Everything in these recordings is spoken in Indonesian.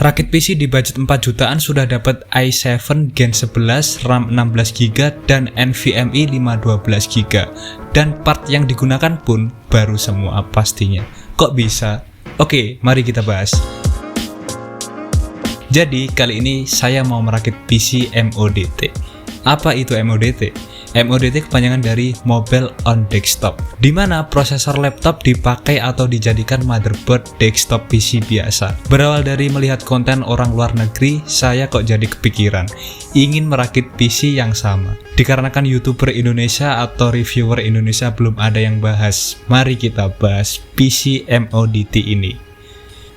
Rakit PC di budget 4 jutaan sudah dapat i7 Gen 11, RAM 16GB dan NVMe 512GB. Dan part yang digunakan pun baru semua pastinya. Kok bisa? Oke, mari kita bahas. Jadi kali ini saya mau merakit PC MODT. Apa itu MODT? MODT kepanjangan dari Mobile on Desktop, di mana prosesor laptop dipakai atau dijadikan motherboard desktop PC biasa. Berawal dari melihat konten orang luar negeri, saya kok jadi kepikiran ingin merakit PC yang sama. Dikarenakan YouTuber Indonesia atau reviewer Indonesia belum ada yang bahas, mari kita bahas PC MODT ini.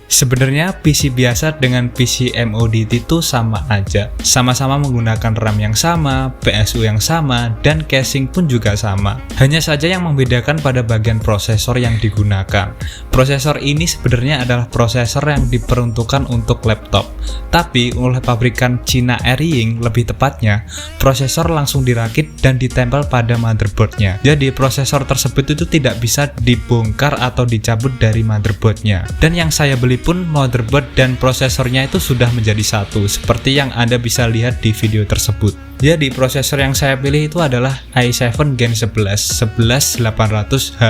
Sebenarnya PC biasa dengan PC MODT itu sama aja, sama-sama menggunakan RAM yang sama, PSU yang sama, dan casing pun juga sama. Hanya saja yang membedakan pada bagian prosesor yang digunakan. Prosesor ini sebenarnya adalah prosesor yang diperuntukkan untuk laptop, tapi oleh pabrikan Cina Airying lebih tepatnya, prosesor langsung dirakit dan ditempel pada motherboardnya. Jadi prosesor tersebut itu tidak bisa dibongkar atau dicabut dari motherboardnya. Dan yang saya beli pun motherboard dan prosesornya itu sudah menjadi satu, seperti yang Anda bisa lihat di video tersebut. Jadi prosesor yang saya pilih itu adalah i7 Gen 11 11800H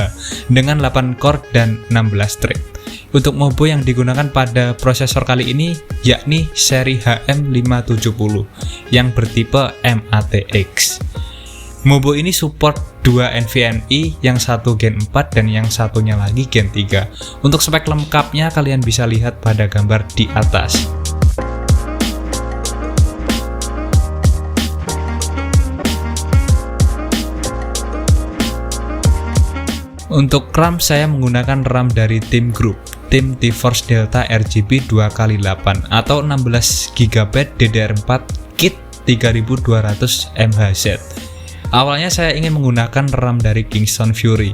dengan 8 core dan 16 thread. Untuk MOBO yang digunakan pada prosesor kali ini yakni seri HM570 yang bertipe MATX. MOBO ini support 2 NVMe, yang satu Gen 4 dan yang satunya lagi Gen 3. Untuk spek lengkapnya kalian bisa lihat pada gambar di atas. Untuk RAM saya menggunakan RAM dari Team Group, Tim TeForce Delta RGB 2x8 atau 16GB DDR4 kit 3200 MHz. Awalnya saya ingin menggunakan RAM dari Kingston Fury,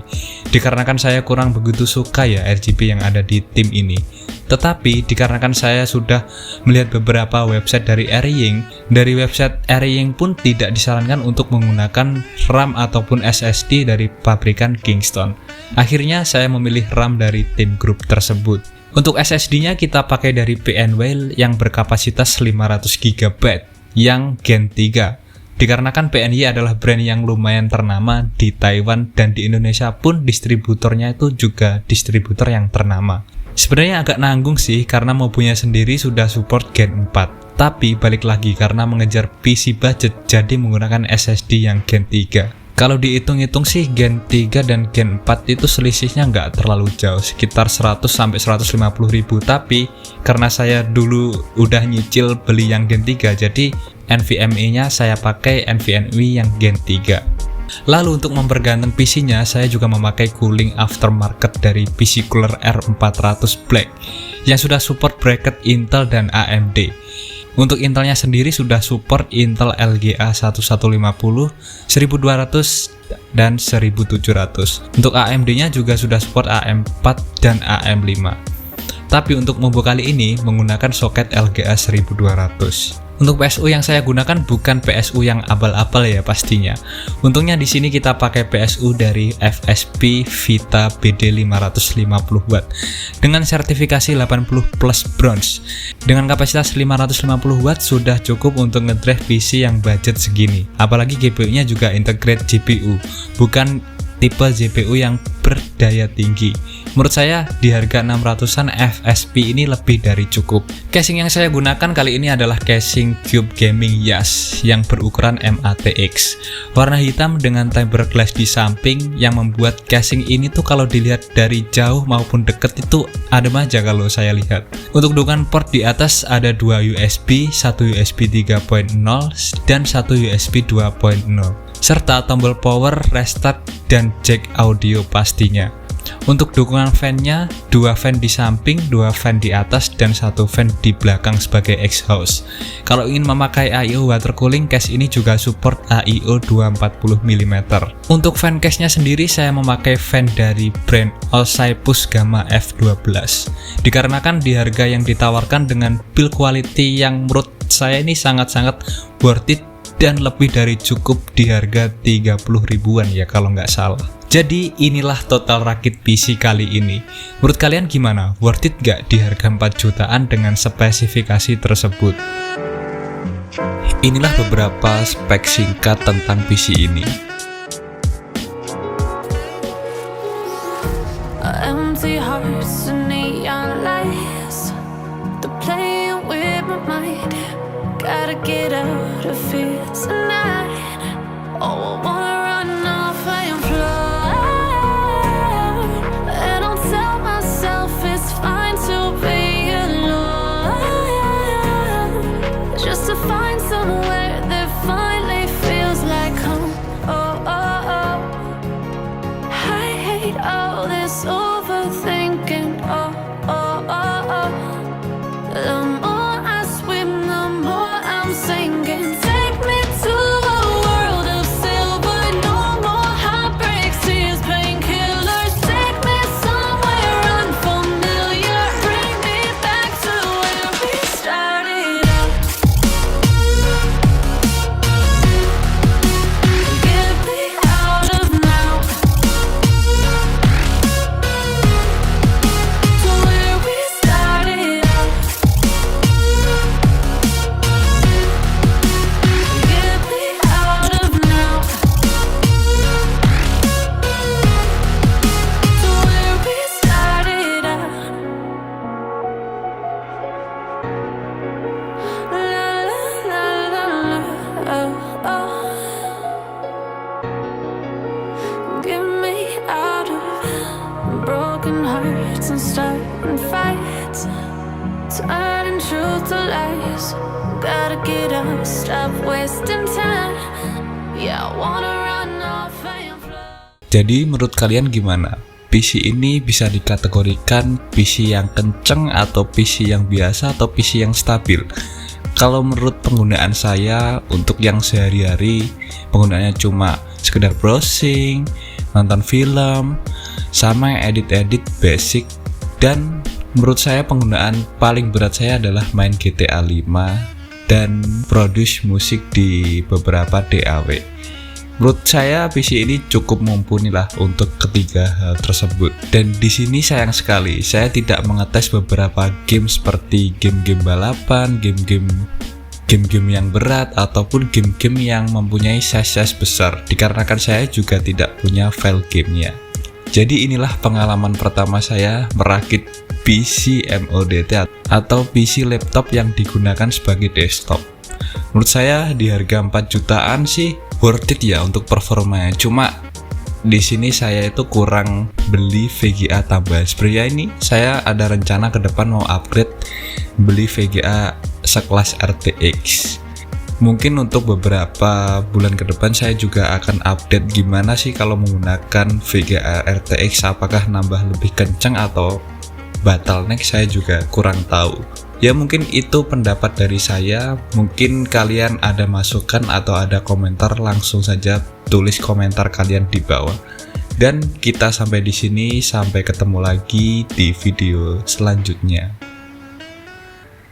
dikarenakan saya kurang begitu suka ya RGB yang ada di tim ini. Tetapi dikarenakan saya sudah melihat beberapa website dari Airying, dari website Airying pun tidak disarankan untuk menggunakan RAM ataupun SSD dari pabrikan Kingston. Akhirnya saya memilih RAM dari tim grup tersebut. Untuk SSD-nya kita pakai dari PNY yang berkapasitas 500GB yang Gen 3. Dikarenakan PNY adalah brand yang lumayan ternama di Taiwan dan di Indonesia pun distributornya itu juga distributor yang ternama. Sebenarnya agak nanggung sih karena MOBO-nya sendiri sudah support Gen 4. Tapi balik lagi karena mengejar PC budget jadi menggunakan SSD yang Gen 3. Kalau dihitung-hitung sih Gen 3 dan Gen 4 itu selisihnya nggak terlalu jauh, sekitar 100-150 ribu. Tapi karena saya dulu udah nyicil beli yang Gen 3, jadi NVMe-nya saya pakai NVMe yang Gen 3. Lalu untuk memperganteng PC-nya, saya juga memakai cooling aftermarket dari PC Cooler R400 Black yang sudah support bracket Intel dan AMD. Untuk Intelnya sendiri sudah support Intel LGA 1150, 1200 dan 1700. Untuk AMD-nya juga sudah support AM4 dan AM5. Tapi untuk MOBO kali ini menggunakan soket LGA 1200. Untuk PSU yang saya gunakan bukan PSU yang abal-abal ya pastinya. Untungnya di sini kita pakai PSU dari FSP Vita BD 550W dengan sertifikasi 80 plus bronze. Dengan kapasitas 550W sudah cukup untuk ngedrive PC yang budget segini. Apalagi GPU-nya juga integrate GPU, bukan tipe GPU yang berdaya tinggi. Menurut saya di harga 600-an FSP ini lebih dari cukup. Casing yang saya gunakan kali ini adalah casing Cube Gaming Yas yang berukuran MATX. Warna hitam dengan tempered glass di samping yang membuat casing ini tuh kalau dilihat dari jauh maupun deket itu adem aja kalau saya lihat. Untuk dukungan port di atas ada 2 USB, 1 USB 3.0 dan 1 USB 2.0. Serta tombol power, restart, dan jack audio pastinya. Untuk dukungan fan-nya, 2 fan di samping, 2 fan di atas, dan 1 fan di belakang sebagai exhaust. Kalau ingin memakai AIO water cooling, case ini juga support AIO 240mm. Untuk fan case-nya sendiri, saya memakai fan dari brand Olympus Gamma F12. Dikarenakan di harga yang ditawarkan dengan build quality yang menurut saya ini sangat-sangat worth it dan lebih dari cukup di harga 30 ribuan ya kalau nggak salah. Jadi inilah total rakit PC kali ini. Menurut kalian gimana? Worth it nggak di harga 4 jutaan dengan spesifikasi tersebut? Inilah beberapa spek singkat tentang PC ini. Empty hearts and neon lights, they're playing with my mind. Gotta get out of here tonight. Oh, I wanna run off and fly, and I'll tell myself it's fine to be alone, just to find somewhere that finally feels like home. Oh, oh, oh. I hate all this overthinking. Oh, oh, oh, oh. The more I swim, the more I'm sinking. Take me to a world of silver. No more heartbreaks, tears, painkillers. Take me somewhere unfamiliar. Bring me back to where we started out. Get me out of now, to where we started out. Get me out of now, to where we started out. La la la la la, oh, oh. Get me out of broken hearts and starting fights, turning truth to lies. Gotta get up, stop wasting time. Yeah, I wanna run off and fly. Jadi menurut kalian gimana? PC ini bisa dikategorikan PC yang kenceng atau PC yang biasa atau PC yang stabil? Kalau menurut penggunaan saya, untuk yang sehari-hari penggunaannya cuma sekedar browsing, nonton film, sama edit-edit basic. Dan menurut saya penggunaan paling berat saya adalah main GTA 5 dan produce musik di beberapa DAW. Menurut saya PC ini cukup mumpuni lah untuk ketiga hal tersebut. Dan di sini sayang sekali saya tidak mengetes beberapa game seperti game-game balapan, game-game yang berat ataupun game-game yang mempunyai size besar, dikarenakan saya juga tidak punya file gamenya. Jadi inilah pengalaman pertama saya merakit PC MODT atau PC laptop yang digunakan sebagai desktop. Menurut saya di harga 4 jutaan sih worth it ya untuk performanya. Cuma di sini saya itu kurang beli VGA tambahan. Sebenarnya ini saya ada rencana ke depan mau upgrade, beli VGA sekelas RTX. Mungkin untuk beberapa bulan ke depan saya juga akan update gimana sih kalau menggunakan VGA RTX, apakah nambah lebih kencang atau bottleneck, saya juga kurang tahu. Ya mungkin itu pendapat dari saya. Mungkin kalian ada masukan atau ada komentar, langsung saja tulis komentar kalian di bawah. Dan kita sampai di sini, sampai ketemu lagi di video selanjutnya.